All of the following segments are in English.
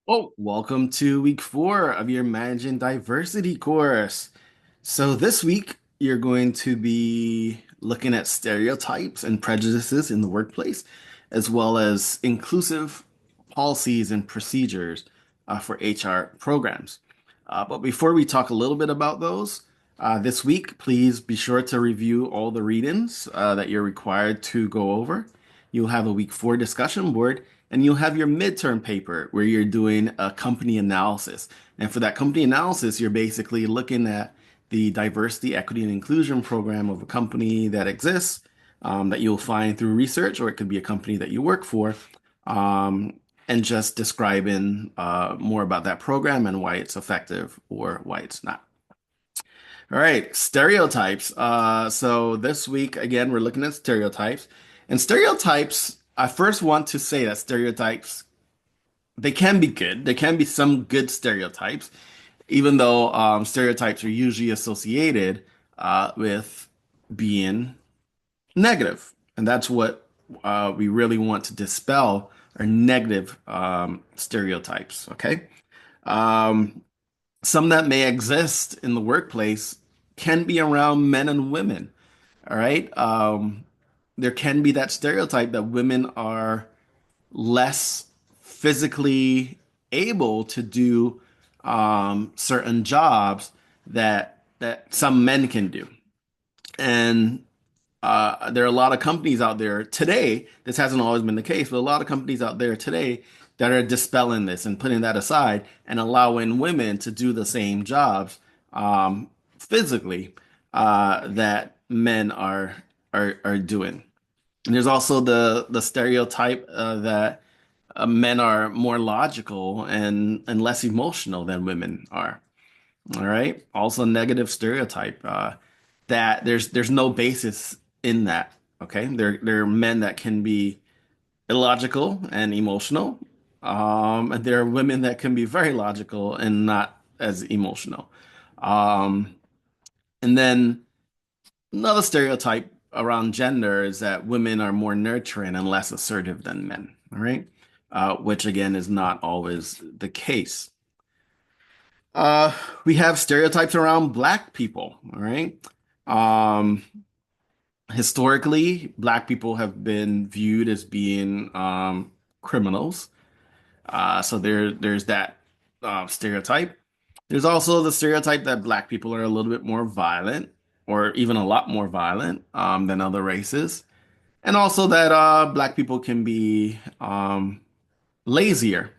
Oh, welcome to week 4 of your Managing Diversity course. So, this week you're going to be looking at stereotypes and prejudices in the workplace, as well as inclusive policies and procedures for HR programs. But before we talk a little bit about those, this week, please be sure to review all the readings that you're required to go over. You'll have a week 4 discussion board and you'll have your midterm paper where you're doing a company analysis. And for that company analysis, you're basically looking at the diversity, equity, and inclusion program of a company that exists that you'll find through research, or it could be a company that you work for, and just describing more about that program and why it's effective or why it's not. All right, stereotypes. So this week, again, we're looking at stereotypes. And stereotypes, I first want to say that stereotypes, they can be good. There can be some good stereotypes, even though stereotypes are usually associated with being negative. And that's what we really want to dispel are negative stereotypes, okay? Um, some that may exist in the workplace can be around men and women. All right. There can be that stereotype that women are less physically able to do certain jobs that some men can do. And there are a lot of companies out there today. This hasn't always been the case, but a lot of companies out there today that are dispelling this and putting that aside and allowing women to do the same jobs physically that men are doing. And there's also the stereotype that men are more logical and less emotional than women are. All right. Also, negative stereotype that there's no basis in that. Okay. There are men that can be illogical and emotional. And there are women that can be very logical and not as emotional. Um, and then another stereotype around gender is that women are more nurturing and less assertive than men. All right. Which again is not always the case. Uh, we have stereotypes around black people, all right? Um, Historically, black people have been viewed as being criminals. So there's that stereotype. There's also the stereotype that black people are a little bit more violent, or even a lot more violent than other races, and also that black people can be lazier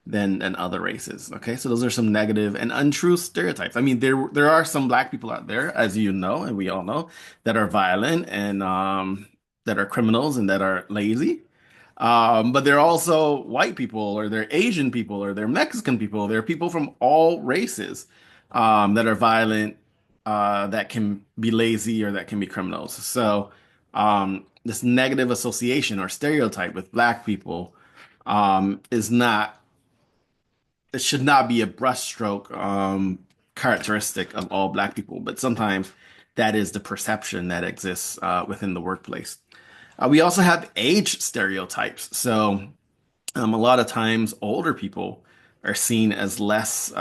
than other races. Okay, so those are some negative and untrue stereotypes. I mean, there are some black people out there, as you know, and we all know, that are violent and that are criminals and that are lazy. But there are also white people, or they're Asian people, or they're Mexican people. There are people from all races that are violent, that can be lazy, or that can be criminals. So this negative association or stereotype with black people is not, it should not be a brushstroke characteristic of all black people, but sometimes that is the perception that exists within the workplace. We also have age stereotypes. So a lot of times older people are seen as less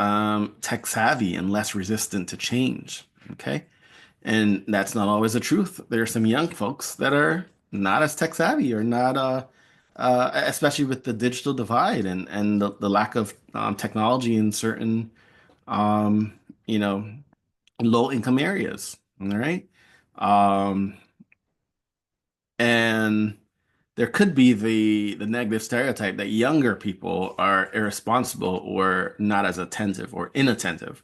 tech savvy and less resistant to change. Okay. And that's not always the truth. There are some young folks that are not as tech savvy or not, especially with the digital divide and the lack of technology in certain, um, you know, low income areas. All right. Um, and there could be the negative stereotype that younger people are irresponsible or not as attentive or inattentive,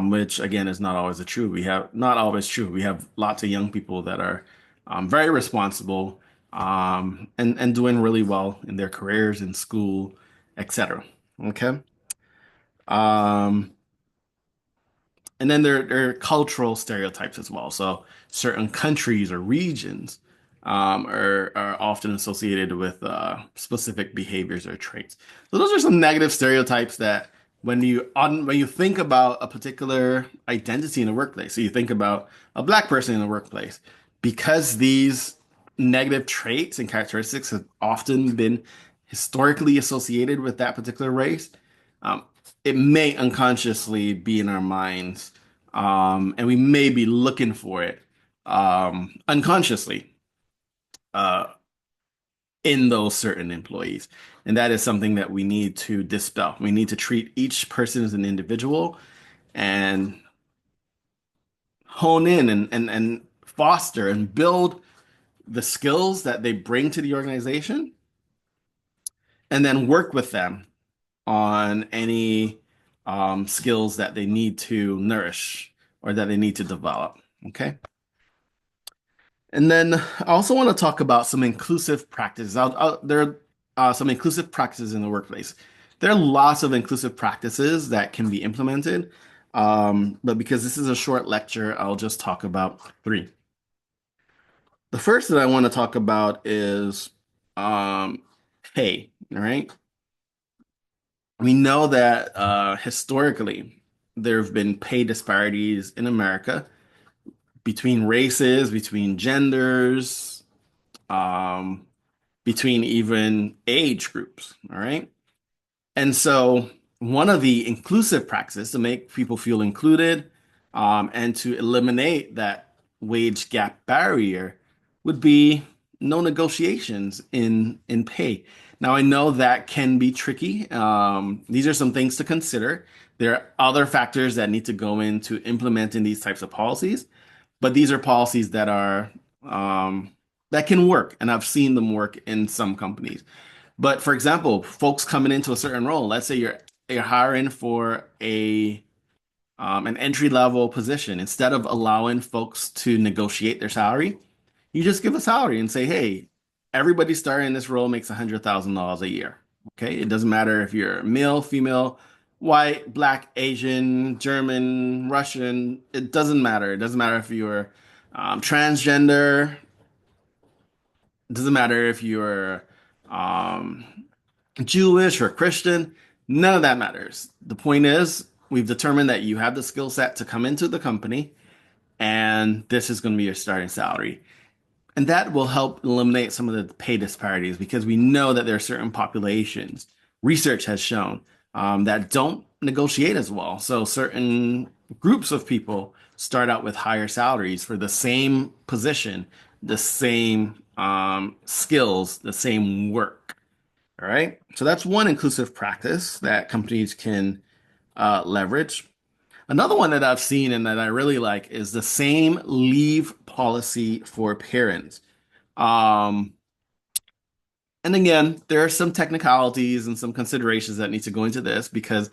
which again is not always the true. We have not always true. We have lots of young people that are very responsible and doing really well in their careers, in school, etc. Okay. Um, and then there are cultural stereotypes as well. So certain countries or regions are often associated with specific behaviors or traits. So those are some negative stereotypes that when you think about a particular identity in a workplace, so you think about a black person in the workplace, because these negative traits and characteristics have often been historically associated with that particular race, um, it may unconsciously be in our minds, and we may be looking for it unconsciously uh, in those certain employees. And that is something that we need to dispel. We need to treat each person as an individual and hone in and foster and build the skills that they bring to the organization, and then work with them on any skills that they need to nourish or that they need to develop. Okay. And then I also want to talk about some inclusive practices. There are some inclusive practices in the workplace. There are lots of inclusive practices that can be implemented. But because this is a short lecture, I'll just talk about three. The first that I want to talk about is um, pay. All right. We know that historically there have been pay disparities in America between races, between genders, um, between even age groups. All right. And so, one of the inclusive practices to make people feel included and to eliminate that wage gap barrier would be no negotiations in pay. Now, I know that can be tricky. These are some things to consider. There are other factors that need to go into implementing these types of policies, but these are policies that are that can work, and I've seen them work in some companies. But for example, folks coming into a certain role, let's say you're hiring for a an entry level position, instead of allowing folks to negotiate their salary, you just give a salary and say, hey, everybody starting in this role makes $100,000 a year. Okay, it doesn't matter if you're male, female, white, black, Asian, German, Russian. It doesn't matter. It doesn't matter if you're transgender. It doesn't matter if you're um, Jewish or Christian, none of that matters. The point is, we've determined that you have the skill set to come into the company, and this is going to be your starting salary. And that will help eliminate some of the pay disparities because we know that there are certain populations, research has shown, that don't negotiate as well. So certain groups of people start out with higher salaries for the same position, the same skills, the same work. All right. So that's one inclusive practice that companies can leverage. Another one that I've seen and that I really like is the same leave policy for parents. Um, and again, there are some technicalities and some considerations that need to go into this because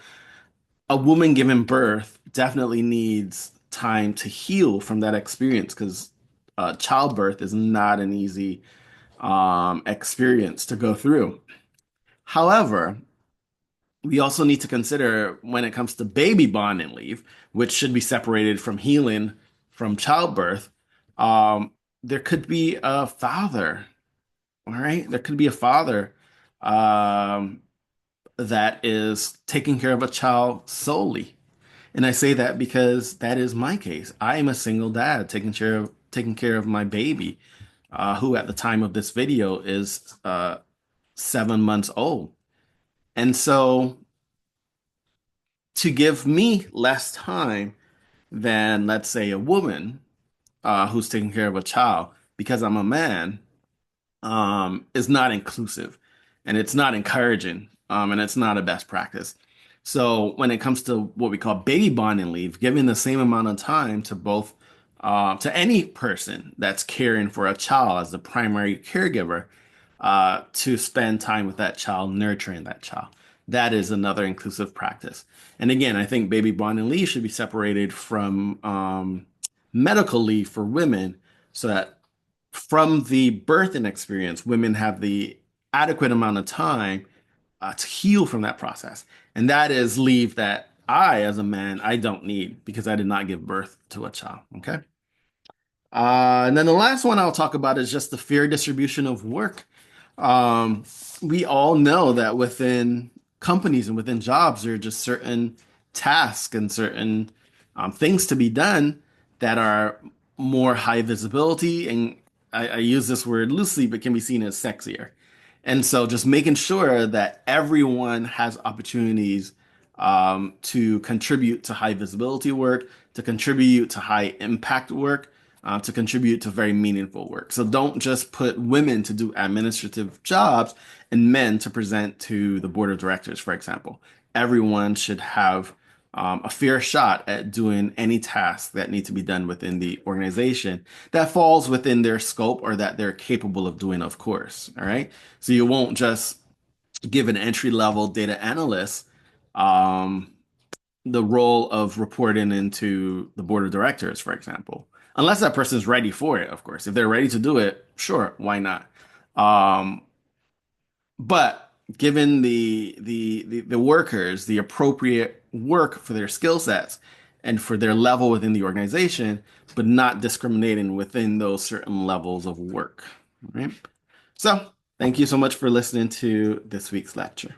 a woman giving birth definitely needs time to heal from that experience because childbirth is not an easy experience to go through. However, we also need to consider when it comes to baby bonding leave, which should be separated from healing from childbirth. Um, there could be a father, all right? There could be a father um, that is taking care of a child solely. And I say that because that is my case. I am a single dad taking care of my baby, who at the time of this video is 7 months old. And so to give me less time than, let's say, a woman who's taking care of a child because I'm a man is not inclusive and it's not encouraging and it's not a best practice. So when it comes to what we call baby bonding leave, giving the same amount of time to both to any person that's caring for a child as the primary caregiver to spend time with that child, nurturing that child. That is another inclusive practice. And again, I think baby bonding leave should be separated from medical leave for women so that from the birthing experience, women have the adequate amount of time to heal from that process. And that is leave that I, as a man, I don't need because I did not give birth to a child. Okay. And then the last one I'll talk about is just the fair distribution of work. Um, we all know that within companies and within jobs, there are just certain tasks and certain things to be done that are more high visibility. And I use this word loosely, but can be seen as sexier. And so just making sure that everyone has opportunities to contribute to high visibility work, to contribute to high impact work, to contribute to very meaningful work. So don't just put women to do administrative jobs and men to present to the board of directors, for example. Everyone should have a fair shot at doing any tasks that need to be done within the organization that falls within their scope or that they're capable of doing, of course. All right. So you won't just give an entry level data analyst um, the role of reporting into the board of directors, for example, unless that person's ready for it, of course. If they're ready to do it, sure, why not? Um, but given the workers the appropriate work for their skill sets and for their level within the organization, but not discriminating within those certain levels of work, right? So, thank you so much for listening to this week's lecture.